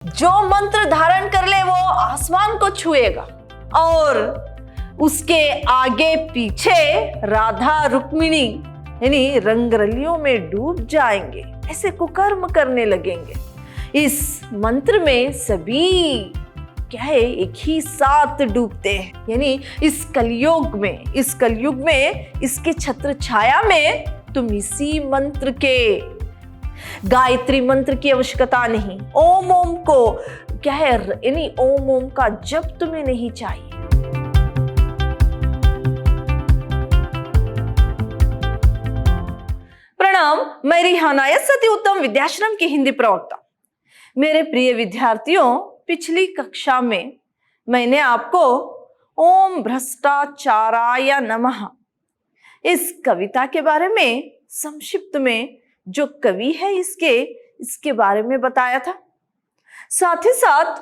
जो मंत्र धारण कर ले वो आसमान को छुएगा और उसके आगे पीछे राधा रुक्मिणी यानी रंगरलियों में डूब जाएंगे, ऐसे कुकर्म करने लगेंगे। इस मंत्र में सभी क्या है, एक ही साथ डूबते हैं। यानी इस कलयुग में इसके छत्र छाया में तुम इसी मंत्र के गायत्री मंत्र की आवश्यकता नहीं, ओम ओम को क्या है यानी ओम ओम का जप तुम्हें नहीं चाहिए। प्रणाम, मैं रिहाना सती उत्तम विद्याश्रम की हिंदी प्रवक्ता। मेरे प्रिय विद्यार्थियों, पिछली कक्षा में मैंने आपको ओम भ्रष्टाचाराय नमः इस कविता के बारे में संक्षिप्त में जो कवि है इसके बारे में बताया था। साथ ही साथ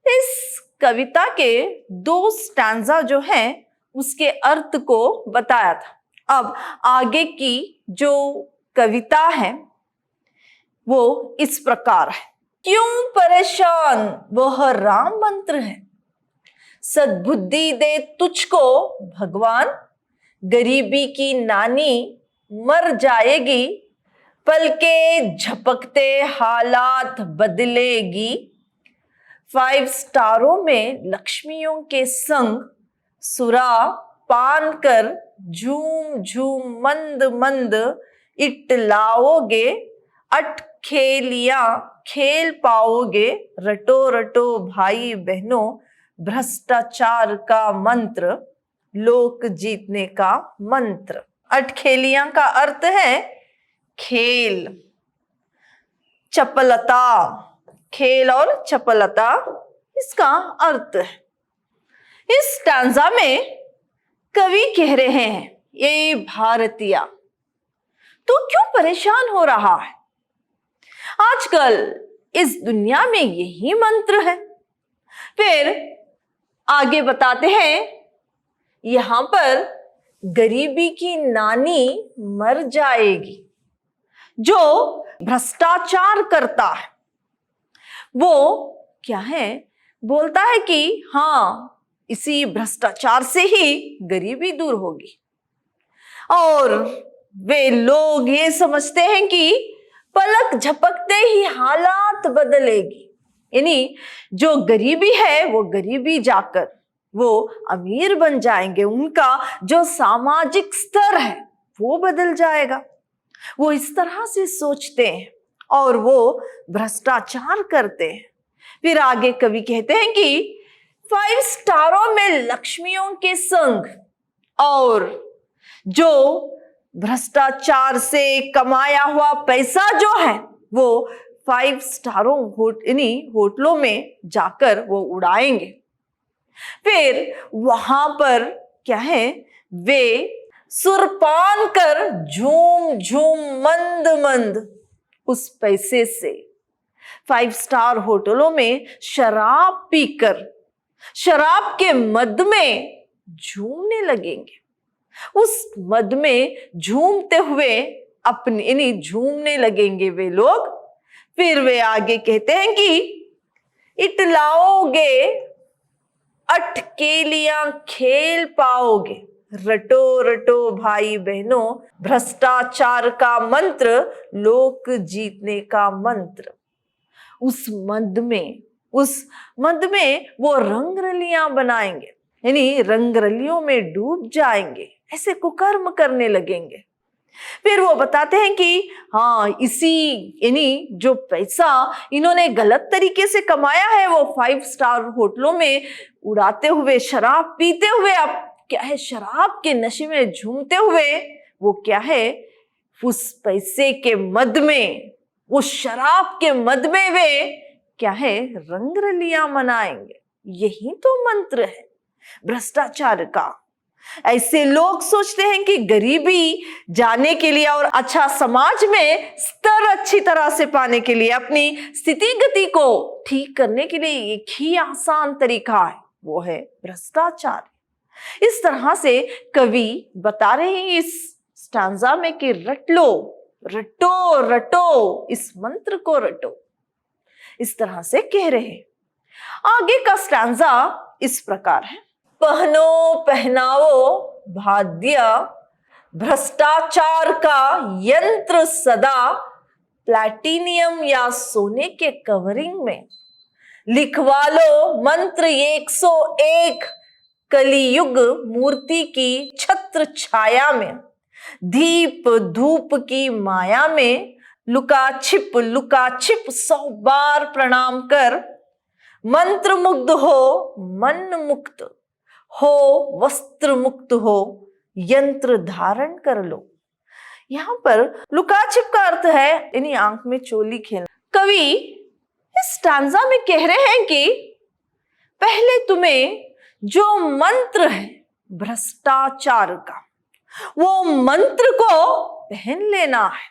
इस कविता के 2 स्टैंजा जो हैं उसके अर्थ को बताया था। अब आगे की जो कविता है वो इस प्रकार है। क्यों परेशान, वह राम मंत्र है, सद्बुद्धि दे तुझको भगवान, गरीबी की नानी मर जाएगी, पल के झपकते हालात बदलेगी, 5 स्टारों में लक्ष्मियों के संग सुरा पान कर झूम झूम मंद मंद इट लाओगे, अट खेलियां खेल पाओगे, रटो रटो भाई बहनों भ्रष्टाचार का मंत्र, लोक जीतने का मंत्र। अटखेलियां का अर्थ है खेल, चपलता, खेल और चपलता इसका अर्थ है। इस स्टैंजा में कवि कह रहे हैं, ये भारतीय तो क्यों परेशान हो रहा है, आजकल इस दुनिया में यही मंत्र है। फिर आगे बताते हैं, यहां पर गरीबी की नानी मर जाएगी। जो भ्रष्टाचार करता है वो क्या है, बोलता है कि हाँ इसी भ्रष्टाचार से ही गरीबी दूर होगी, और वे लोग ये समझते हैं कि पलक झपकते ही हालात बदलेगी, यानी जो गरीबी है वो गरीबी जाकर वो अमीर बन जाएंगे, उनका जो सामाजिक स्तर है वो बदल जाएगा। वो इस तरह से सोचते हैं और वो भ्रष्टाचार करते हैं। फिर आगे कवि कहते हैं कि 5 स्टारों में लक्ष्मियों के संग, और जो भ्रष्टाचार से कमाया हुआ पैसा जो है वो 5 स्टारों होटलों में जाकर वो उड़ाएंगे। फिर वहां पर क्या है, वे सुरपान कर झूम झूम मंद मंद उस पैसे से 5 स्टार होटलों में शराब पीकर शराब के मद में झूमने लगेंगे। उस मद में झूमते हुए झूमने लगेंगे वे लोग। फिर वे आगे कहते हैं कि इटलाओगे, अटकेलियां खेल पाओगे, रटो रटो भाई बहनों भ्रष्टाचार का मंत्र, लोक जीतने का मंत्र। उस मद में वो रंगरलियां बनाएंगे, यानी रंगरलियों में डूब जाएंगे, ऐसे कुकर्म करने लगेंगे। फिर वो बताते हैं कि हाँ इसी यानी जो पैसा इन्होंने गलत तरीके से कमाया है वो 5 स्टार होटलों में उड़ाते हुए, शराब पीते हुए, अब क्या है शराब के नशे में झूमते हुए वो क्या है उस पैसे के मद में, वो शराब के मद में वे क्या है रंगरलियां मनाएंगे। यही तो मंत्र है भ्रष्टाचार का। ऐसे लोग सोचते हैं कि गरीबी जाने के लिए और अच्छा समाज में स्तर अच्छी तरह से पाने के लिए, अपनी स्थिति गति को ठीक करने के लिए एक ही आसान तरीका है, वो है भ्रष्टाचार। इस तरह से कवि बता रहे हैं इस स्टांजा में कि रट लो, रटो रटो, इस मंत्र को रटो। इस तरह से कह रहे हैं। आगे का स्टैंजा इस प्रकार है। पहनो पहनाओ भाद्य भ्रष्टाचार का यंत्र सदा, प्लैटिनियम या सोने के कवरिंग में लिखवा लो मंत्र 101, कलियुग मूर्ति की छत्र छाया में, दीप धूप की माया में लुका छिप 100 बार प्रणाम कर, मंत्र मुग्ध हो मन मुक्त हो वस्त्र मुक्त हो, यंत्र धारण कर लो। यहां पर लुका छिप का अर्थ है यानी आंख में चोली खेलना। कवि इस स्टैंजा में कह रहे हैं कि पहले तुम्हें जो मंत्र है भ्रष्टाचार का, वो मंत्र को पहन लेना है,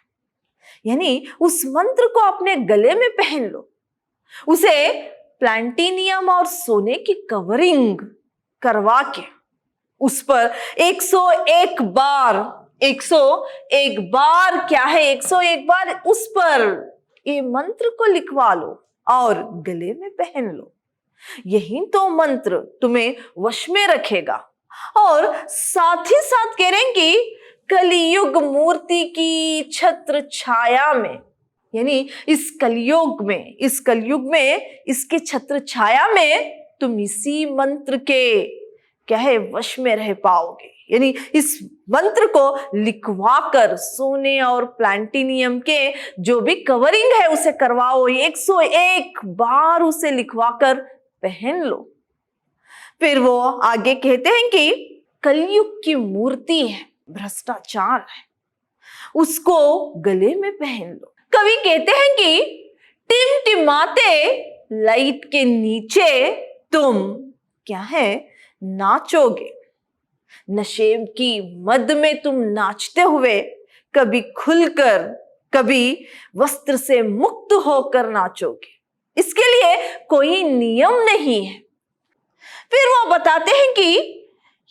यानी उस मंत्र को अपने गले में पहन लो, उसे प्लैटिनियम और सोने की कवरिंग करवा के उस पर 101 बार 101 बार क्या है 101 बार उस पर ये मंत्र को लिखवा लो और गले में पहन लो। यही तो मंत्र तुम्हें वश में रखेगा। और साथ ही साथ कह रहे हैं कि कलियुग मूर्ति की छत्र छाया में, यानी इस कलयुग में इसके छत्र छाया में तुम इसी मंत्र के क्या है वश में रह पाओगे। यानी इस मंत्र को लिखवा कर सोने और प्लैटिनियम के जो भी कवरिंग है उसे करवाओ, 101 बार उसे लिखवा कर पहन लो। फिर वो आगे कहते हैं कि कलयुग की मूर्ति है, भ्रष्टाचार है, उसको गले में पहन लो। कवि कहते हैं कि टिमटिमाते लाइट के नीचे तुम क्या है नाचोगे, नशे की मद में तुम नाचते हुए कभी खुलकर कभी वस्त्र से मुक्त होकर नाचोगे। इसके लिए कोई नियम नहीं है। फिर वो बताते हैं कि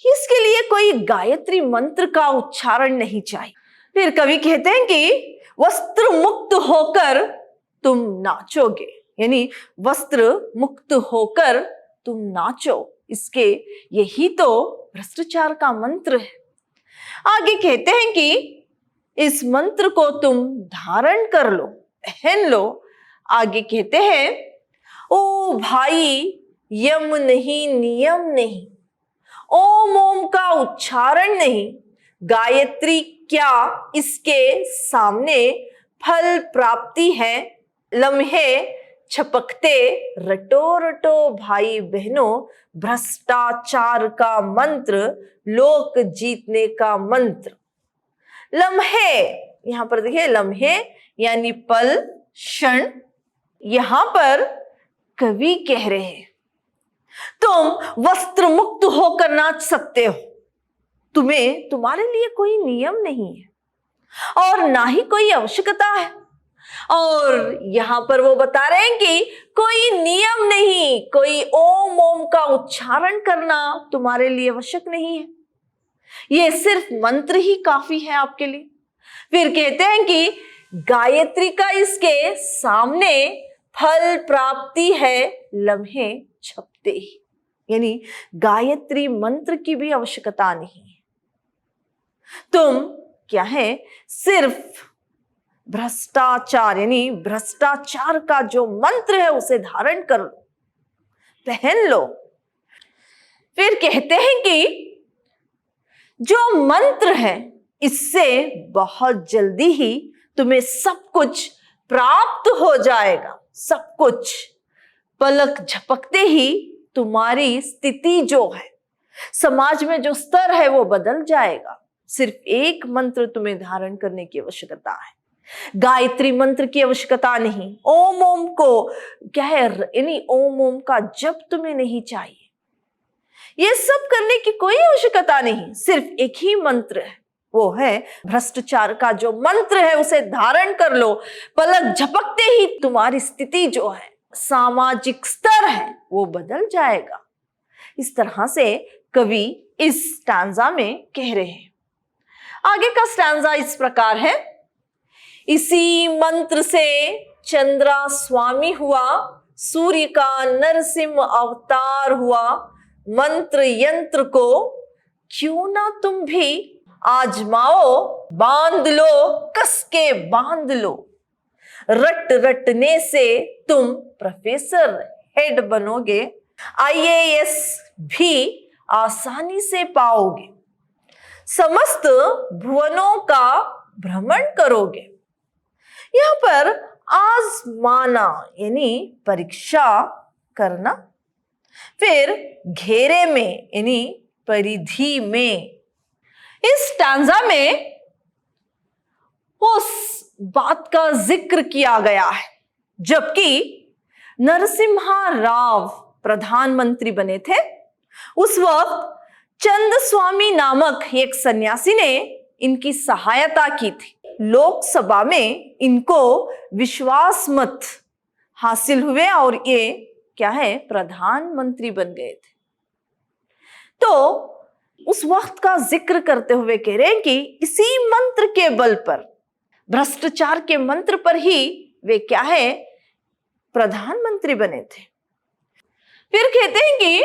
इसके लिए कोई गायत्री मंत्र का उच्चारण नहीं चाहिए। फिर कवि कहते हैं कि वस्त्र मुक्त होकर तुम नाचोगे, यानी वस्त्र मुक्त होकर तुम नाचो, इसके यही तो भ्रष्टाचार का मंत्र है। आगे कहते हैं कि इस मंत्र को तुम धारण कर लो, पहन लो। आगे कहते हैं ओ भाई यम नहीं नियम नहीं, ओम ओम का उच्चारण नहीं, गायत्री क्या इसके सामने फल प्राप्ति है, लम्हे छपकते रटो रटो भाई बहनों, भ्रष्टाचार का मंत्र लोक जीतने का मंत्र। लम्हे, यहां पर देखिए लम्हे यानी पल क्षण। यहां पर कवि कह रहे हैं तुम वस्त्र मुक्त होकर नाच सकते हो, तुम्हारे लिए कोई नियम नहीं है और ना ही कोई आवश्यकता है। और यहां पर वो बता रहे हैं कि कोई नियम नहीं, कोई ओम ओम का उच्चारण करना तुम्हारे लिए आवश्यक नहीं है, ये सिर्फ मंत्र ही काफी है आपके लिए। फिर कहते हैं कि गायत्री का इसके सामने फल प्राप्ति है, लम्हे छपते ही, यानी गायत्री मंत्र की भी आवश्यकता नहीं है। तुम क्या है सिर्फ भ्रष्टाचार यानी भ्रष्टाचार का जो मंत्र है उसे धारण कर लो, पहन लो। फिर कहते हैं कि जो मंत्र है इससे बहुत जल्दी ही तुम्हें सब कुछ प्राप्त हो जाएगा, सब कुछ पलक झपकते ही तुम्हारी स्थिति जो है, समाज में जो स्तर है वो बदल जाएगा। सिर्फ एक मंत्र तुम्हें धारण करने की आवश्यकता है, गायत्री मंत्र की आवश्यकता नहीं। ओम ओम को क्या है यानी ओम ओम का जप तुम्हें नहीं चाहिए, ये सब करने की कोई आवश्यकता नहीं। सिर्फ एक ही मंत्र है, वो है भ्रष्टाचार का जो मंत्र है उसे धारण कर लो, पलक झपकते ही तुम्हारी स्थिति जो है, सामाजिक स्तर है, वो बदल जाएगा। इस तरह से कवि इस स्टैंजा में कह रहे हैं। आगे का स्टैंजा इस प्रकार है। इसी मंत्र से चंद्रा स्वामी हुआ, सूर्य का नरसिंह अवतार हुआ, मंत्र यंत्र को क्यों ना तुम भी आजमाओ, बांध लो, कस के बांध लो, रट रटने से तुम प्रोफेसर हेड बनोगे, आईएएस भी आसानी से पाओगे, समस्त भुवनों का भ्रमण करोगे। यहां पर आजमाना यानी परीक्षा करना, फिर घेरे में यानी परिधि में। इस स्टैंजा में उस बात का जिक्र किया गया है जबकि नरसिम्हा राव प्रधानमंत्री बने थे, उस वक्त चंद स्वामी नामक एक सन्यासी ने इनकी सहायता की थी। लोकसभा में इनको विश्वास मत हासिल हुए और ये क्या है, प्रधानमंत्री बन गए थे। तो उस वक्त का जिक्र करते हुए कह रहे हैं कि इसी मंत्र के बल पर, भ्रष्टाचार के मंत्र पर ही वे क्या है, प्रधानमंत्री बने थे। फिर कहते हैं कि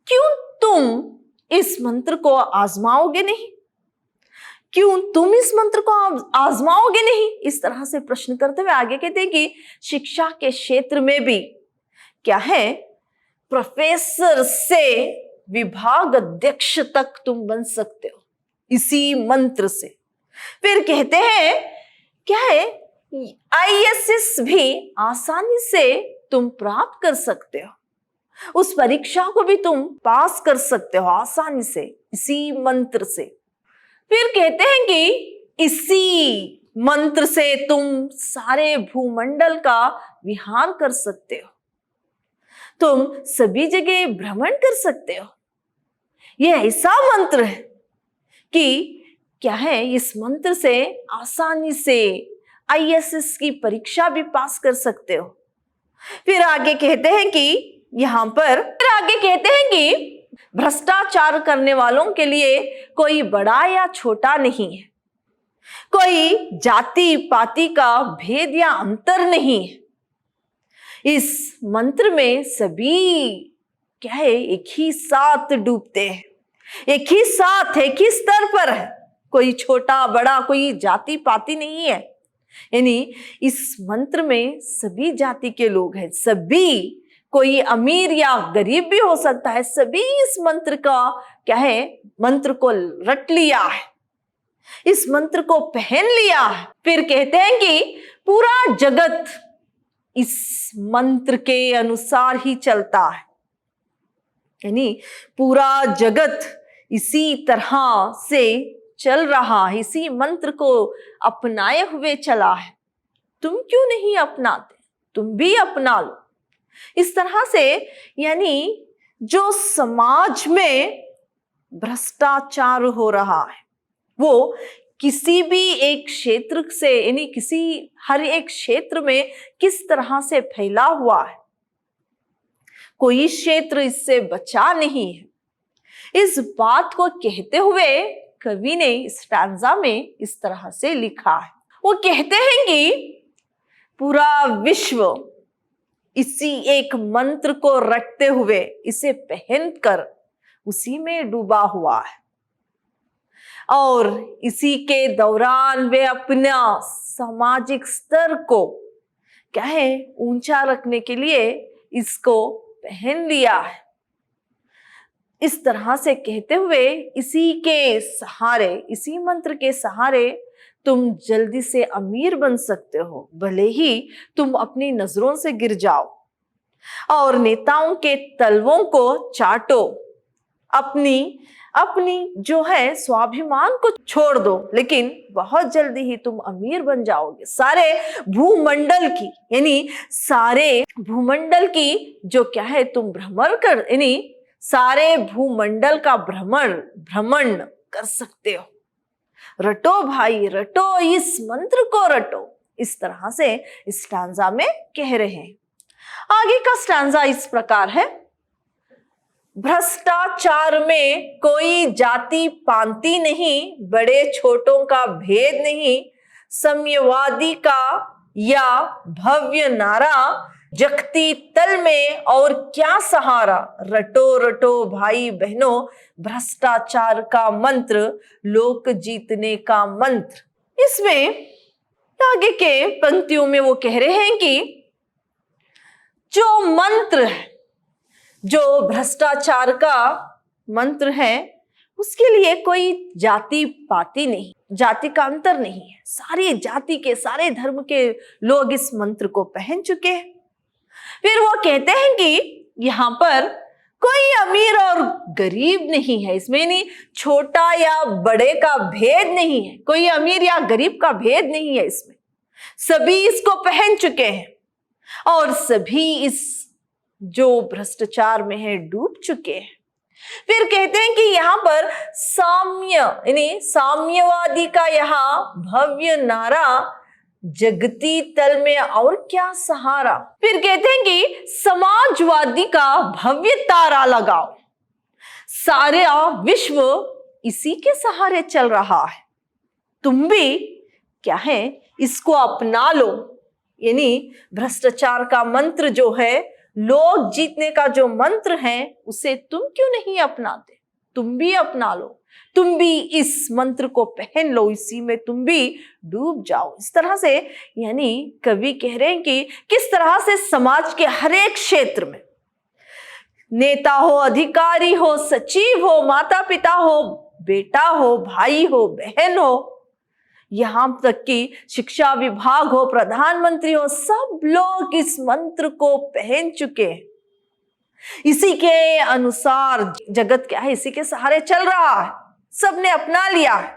क्यों तुम इस मंत्र को आजमाओगे नहीं, क्यों तुम इस मंत्र को आजमाओगे नहीं, इस तरह से प्रश्न करते हुए आगे कहते हैं कि शिक्षा के क्षेत्र में भी क्या है, प्रोफेसर से विभाग अध्यक्ष तक तुम बन सकते हो इसी मंत्र से। फिर कहते हैं क्या है, आईएएस भी आसानी से तुम प्राप्त कर सकते हो, उस परीक्षा को भी तुम पास कर सकते हो आसानी से इसी मंत्र से। फिर कहते हैं कि इसी मंत्र से तुम सारे भूमंडल का विहार कर सकते हो, तुम सभी जगह भ्रमण कर सकते हो। यह ऐसा मंत्र है कि क्या है, इस मंत्र से आसानी से आईएएस की परीक्षा भी पास कर सकते हो। फिर आगे कहते हैं कि यहां पर भ्रष्टाचार करने वालों के लिए कोई बड़ा या छोटा नहीं है, कोई जाति पाति का भेद या अंतर नहीं है। इस मंत्र में सभी क्या है, एक ही साथ डूबते हैं, एक ही साथ, एक ही स्तर पर है, कोई छोटा बड़ा, कोई जाति पाति नहीं है। यानी इस मंत्र में सभी जाति के लोग हैं, सभी, कोई अमीर या गरीब भी हो सकता है, सभी इस मंत्र का क्या है, मंत्र को रट लिया है, इस मंत्र को पहन लिया है। फिर कहते हैं कि पूरा जगत इस मंत्र के अनुसार ही चलता है, यानी पूरा जगत इसी तरह से चल रहा है, इसी मंत्र को अपनाए हुए चला है। तुम क्यों नहीं अपनाते, तुम भी अपना लो। इस तरह से यानी जो समाज में भ्रष्टाचार हो रहा है वो किसी भी एक क्षेत्र से, यानी हर एक क्षेत्र में किस तरह से फैला हुआ है, कोई क्षेत्र इससे बचा नहीं है। इस बात को कहते हुए कवि ने इस स्टैंजा में इस तरह से लिखा है। वो कहते हैं कि पूरा विश्व इसी एक मंत्र को रटते हुए, इसे पहनकर उसी में डूबा हुआ है और इसी के दौरान वे अपना सामाजिक स्तर को क्या है, ऊंचा रखने के लिए इसको पहन लिया है। इस तरह से कहते हुए इसी के सहारे, इसी मंत्र के सहारे तुम जल्दी से अमीर बन सकते हो, भले ही तुम अपनी नजरों से गिर जाओ और नेताओं के तलवों को चाटो, अपनी जो है स्वाभिमान को छोड़ दो, लेकिन बहुत जल्दी ही तुम अमीर बन जाओगे। सारे भूमंडल की, यानी सारे भूमंडल की जो क्या है, तुम भ्रमण कर, यानी सारे भूमंडल का भ्रमण कर सकते हो। रटो भाई रटो, इस मंत्र को रटो, इस तरह से इस स्टैंजा में कह रहे हैं। आगे का स्टैंजा इस प्रकार है, भ्रष्टाचार में कोई जाति पांति नहीं, बड़े छोटों का भेद नहीं, साम्यवादी का या भव्य नारा, जगती तल में और क्या सहारा। रटो रटो भाई बहनों भ्रष्टाचार का मंत्र, लोक जीतने का मंत्र। इसमें आगे के पंक्तियों में वो कह रहे हैं कि जो मंत्र है, जो भ्रष्टाचार का मंत्र है, उसके लिए कोई जाति पाति नहीं, जाति का अंतर नहीं है। सारी जाति के, सारे धर्म के लोग इस मंत्र को पहन चुके हैं। फिर वो कहते हैं कि यहाँ पर कोई अमीर और गरीब नहीं है, इसमें नहीं छोटा या बड़े का भेद नहीं है, कोई अमीर या गरीब का भेद नहीं है इसमें। सभी इसको पहन चुके हैं और सभी इस जो भ्रष्टाचार में है डूब चुके हैं। फिर कहते हैं कि यहाँ पर साम्य यानी साम्यवादी का यहाँ भव्य नारा, जगती तल में और क्या सहारा। फिर कहते हैं कि समाजवादी का भव्य तारा लगाओ, सारा विश्व इसी के सहारे चल रहा है, तुम भी क्या है इसको अपना लो। यानी भ्रष्टाचार का मंत्र जो है, लोग जीतने का जो मंत्र है, उसे तुम क्यों नहीं अपनाते, तुम भी अपना लो, तुम भी इस मंत्र को पहन लो, इसी में तुम भी डूब जाओ। इस तरह से यानी कवि कह रहे हैं कि किस तरह से समाज के हर एक क्षेत्र में, नेता हो, अधिकारी हो, सचिव हो, माता पिता हो, बेटा हो, भाई हो, बहन हो, यहां तक कि शिक्षा विभाग हो, प्रधानमंत्री हो, सब लोग इस मंत्र को पहन चुके हैं। इसी के अनुसार जगत क्या है, इसी के सहारे चल रहा है, सबने अपना लिया है।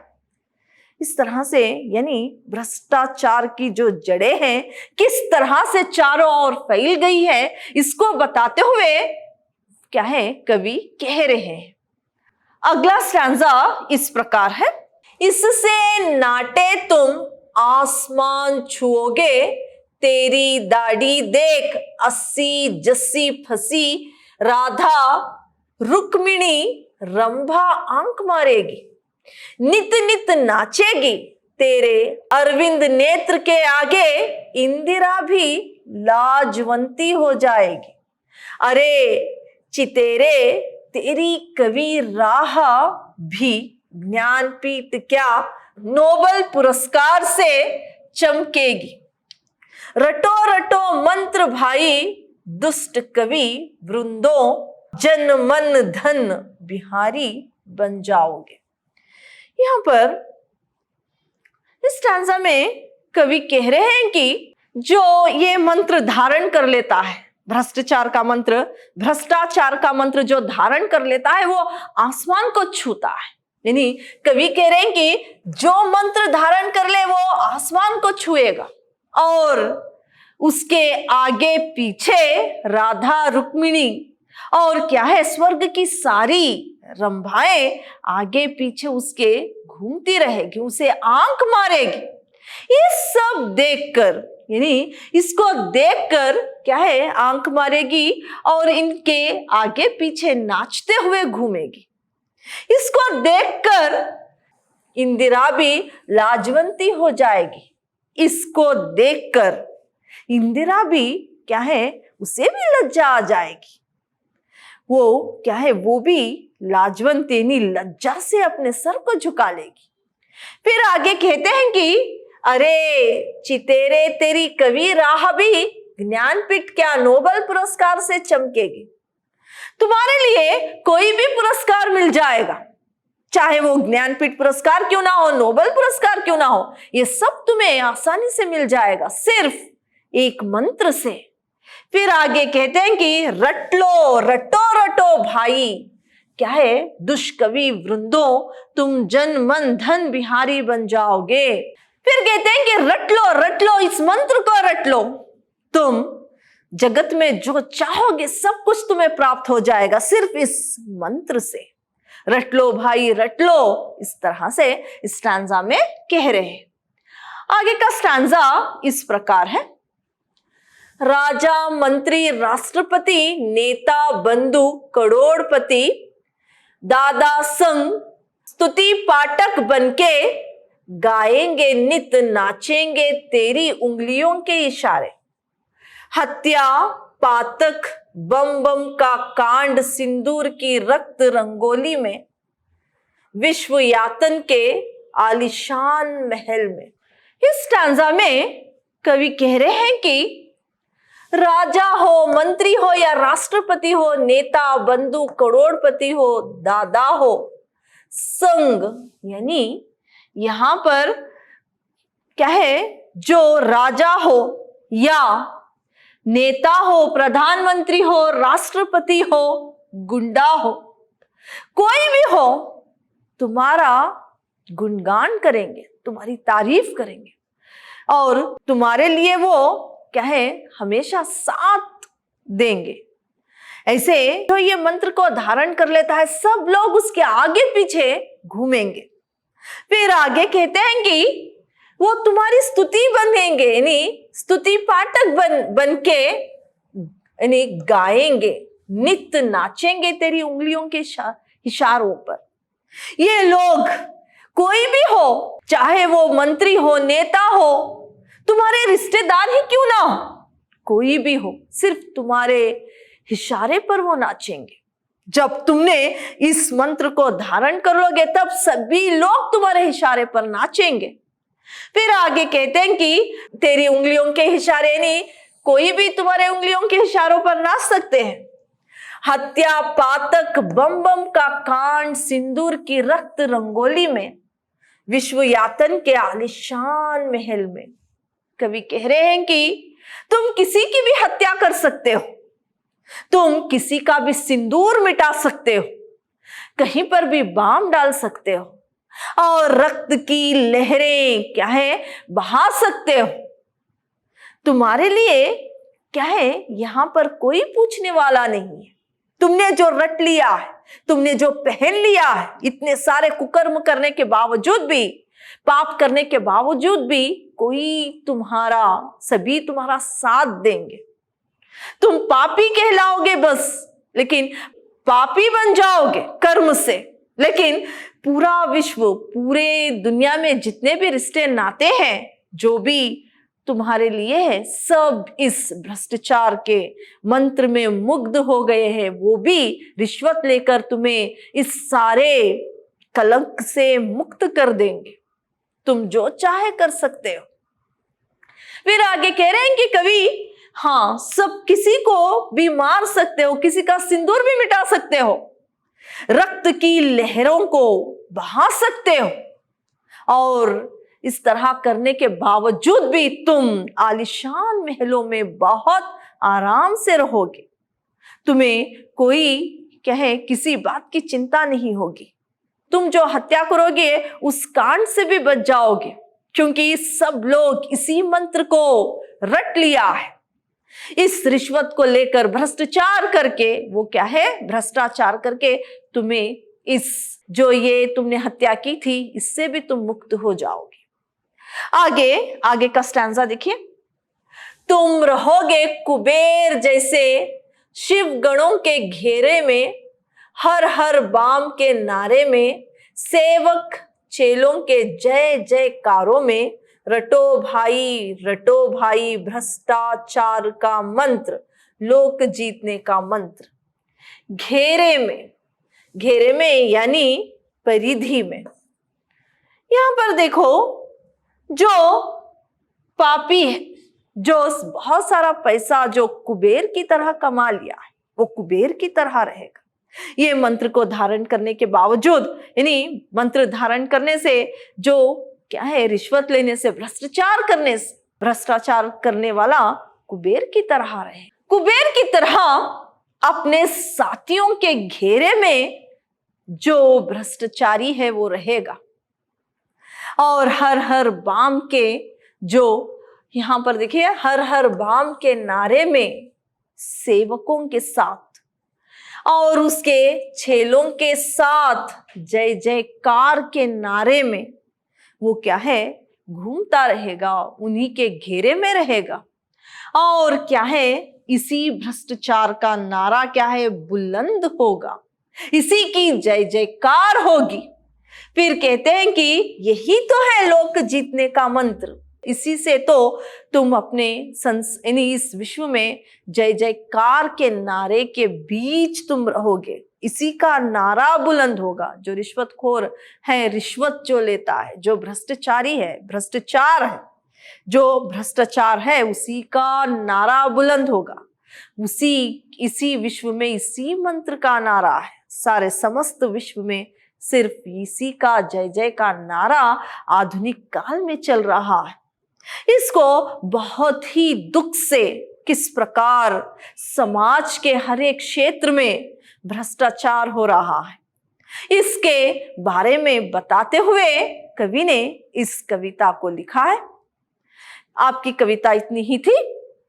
इस तरह से यानी भ्रष्टाचार की जो जड़ें हैं किस तरह से चारों ओर फैल गई है, इसको बताते हुए क्या है कवि कह रहे हैं। अगला स्टैंजा इस प्रकार है, इससे नाटे तुम आसमान छुओगे, तेरी दाढ़ी देख 80 जस्सी फंसी, राधा रुक्मिणी रंभा आंख मारेगी, नित नित नाचेगी, तेरे अरविंद नेत्र के आगे इंदिरा भी लाजवंती हो जाएगी। अरे चितेरे तेरी कवि राह भी ज्ञानपीठ क्या नोबल पुरस्कार से चमकेगी। रटो रटो मंत्र भाई दुष्ट कवि वृंदों, जन मन धन बिहारी बन जाओगे। यहां पर इस स्टैंजा में कवि कह रहे हैं कि जो ये मंत्र धारण कर लेता है, भ्रष्टाचार का मंत्र जो धारण कर लेता है वो आसमान को छूता है। यानी कवि कह रहे हैं कि जो मंत्र धारण कर ले वो आसमान को छुएगा और उसके आगे पीछे राधा रुक्मिणी और क्या है स्वर्ग की सारी रंभाएं आगे पीछे उसके घूमती रहेगी, उसे आंख मारेगी। ये सब देखकर यानी इसको देखकर क्या है आंख मारेगी और इनके आगे पीछे नाचते हुए घूमेगी। इसको देखकर इंदिरा भी लाजवंती हो जाएगी। इसको देखकर इंदिरा भी क्या है उसे भी लज्जा आ जाएगी। वो क्या है वो भी लाजवंती लज्जा से अपने सर को झुका लेगी। फिर आगे कहते हैं कि अरे चितेरे तेरी कवि राह भी ज्ञानपीठ क्या नोबल पुरस्कार से चमकेगी। तुम्हारे लिए कोई भी पुरस्कार मिल जाएगा, चाहे वो ज्ञानपीठ पुरस्कार क्यों ना हो, नोबल पुरस्कार क्यों ना हो, ये सब तुम्हें आसानी से मिल जाएगा सिर्फ एक मंत्र से। फिर आगे कहते हैं कि रट लो रटो रटो भाई क्या है दुष्कवि वृंदों, तुम जन मन धन बिहारी बन जाओगे। फिर कहते हैं कि रट लो इस मंत्र को रट लो, तुम जगत में जो चाहोगे सब कुछ तुम्हें प्राप्त हो जाएगा सिर्फ इस मंत्र से। रट लो भाई रट लो, इस तरह से स्टैंजा में कह रहे हैं। आगे का स्टैंजा इस प्रकार है, राजा मंत्री राष्ट्रपति नेता बंधु करोड़पति, दादा संग स्तुति पाठक बनके गाएंगे नित नाचेंगे तेरी उंगलियों के इशारे। हत्या पातक बम बम का कांड सिंदूर की रक्त रंगोली में, विश्व यातन के आलीशान महल में। इस स्टैंजा में कवि कह रहे हैं कि राजा हो, मंत्री हो या राष्ट्रपति हो, नेता बंधु करोड़पति हो, दादा हो, संग यानी यहां पर क्या है, जो राजा हो या नेता हो, प्रधानमंत्री हो, राष्ट्रपति हो, गुंडा हो, कोई भी हो, तुम्हारा गुणगान करेंगे, तुम्हारी तारीफ करेंगे और तुम्हारे लिए वो क्या है, हमेशा साथ देंगे। ऐसे जो ये मंत्र को धारण कर लेता है, सब लोग उसके आगे पीछे घूमेंगे। फिर आगे कहते हैं कि वो तुम्हारी स्तुति बनेंगे, यानी स्तुति पाठक बन के यानी गाएंगे, नित्य नाचेंगे तेरी उंगलियों के इशारों पर। ये लोग कोई भी हो, चाहे वो मंत्री हो, नेता हो, तुम्हारे रिश्तेदार ही क्यों ना हो, कोई भी हो, सिर्फ तुम्हारे इशारे पर वो नाचेंगे। जब तुमने इस मंत्र को धारण कर लोगे तब सभी लोग तुम्हारे इशारे पर नाचेंगे। फिर आगे कहते हैं कि तेरी उंगलियों के इशारे, नहीं कोई भी तुम्हारे उंगलियों के इशारों पर नाच सकते हैं। हत्या पातक बम बम का कांड सिंदूर की रक्त रंगोली में, विश्व यातन के आलीशान महल में। कवि कह रहे हैं कि तुम किसी की भी हत्या कर सकते हो, तुम किसी का भी सिंदूर मिटा सकते हो, कहीं पर भी बाम डाल सकते हो और रक्त की लहरें क्या है, बहा सकते हो। तुम्हारे लिए क्या है, यहां पर कोई पूछने वाला नहीं है। तुमने जो रट लिया है, तुमने जो पहन लिया है, इतने सारे कुकर्म करने के बावजूद भी, पाप करने के बावजूद भी कोई सभी तुम्हारा साथ देंगे। तुम पापी कहलाओगे बस, लेकिन पापी बन जाओगे कर्म से, लेकिन पूरा विश्व, पूरे दुनिया में जितने भी रिश्ते नाते हैं, जो भी तुम्हारे लिए है, सब इस भ्रष्टाचार के मंत्र में मुग्ध हो गए हैं। वो भी रिश्वत लेकर तुम्हें इस सारे कलंक से मुक्त कर देंगे। तुम जो चाहे कर सकते हो। फिर आगे कह रहे हैं कि कवि, हाँ, सब किसी को भी मार सकते हो, किसी का सिंदूर भी मिटा सकते हो, रक्त की लहरों को बहा सकते हो, और इस तरह करने के बावजूद भी तुम आलीशान महलों में बहुत आराम से रहोगे। तुम्हें कोई कहे किसी बात की चिंता नहीं होगी। तुम जो हत्या करोगे उस कांड से भी बच जाओगे, क्योंकि सब लोग इसी मंत्र को रट लिया है। इस रिश्वत को लेकर भ्रष्टाचार करके, वो क्या है, भ्रष्टाचार करके तुम्हें इस जो ये तुमने हत्या की थी, इससे भी तुम मुक्त हो जाओगे। आगे का स्टैंजा देखिए। तुम रहोगे कुबेर जैसे शिव गणों के घेरे में, हर हर बाम के नारे में, सेवक चेलों के जय जयकारों में, रटो भाई भ्रष्टाचार का मंत्र, लोक जीतने का मंत्र। घेरे में यानी परिधि में। यहां पर देखो, जो पापी है, जो बहुत सारा पैसा जो कुबेर की तरह कमा लिया है, वो कुबेर की तरह रहेगा। ये मंत्र को धारण करने के बावजूद, यानी मंत्र धारण करने से जो क्या है, रिश्वत लेने से, भ्रष्टाचार करने वाला कुबेर की तरह रहे। कुबेर की तरह अपने साथियों के घेरे में जो भ्रष्टाचारी है वो रहेगा। और हर हर बाम के, जो यहां पर देखिए, हर हर बाम के नारे में सेवकों के साथ और उसके छेलों के साथ जय जयकार के नारे में वो क्या है, घूमता रहेगा, उन्हीं के घेरे में रहेगा। और क्या है, इसी भ्रष्टाचार का नारा क्या है, बुलंद होगा, इसी की जय जयकार होगी। फिर कहते हैं कि यही तो है लोक जीतने का मंत्र, इसी से तो तुम अपने इस विश्व में जय जयकार के नारे के बीच तुम रहोगे। इसी का नारा बुलंद होगा। जो रिश्वतखोर है, रिश्वत जो लेता है, जो भ्रष्टाचारी है, भ्रष्टाचार है, जो भ्रष्टाचार है, उसी का नारा बुलंद होगा। इसी विश्व में इसी मंत्र का नारा है। सारे समस्त विश्व में सिर्फ इसी का जय जय का नारा आधुनिक काल में चल रहा है। इसको बहुत ही दुख से किस प्रकार समाज के हर एक क्षेत्र में भ्रष्टाचार हो रहा है, इसके बारे में बताते हुए कवि ने इस कविता को लिखा है। आपकी कविता इतनी ही थी।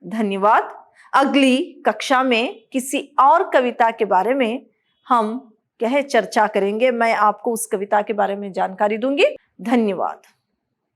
धन्यवाद। अगली कक्षा में किसी और कविता के बारे में हम चर्चा करेंगे। मैं आपको उस कविता के बारे में जानकारी दूंगी। धन्यवाद।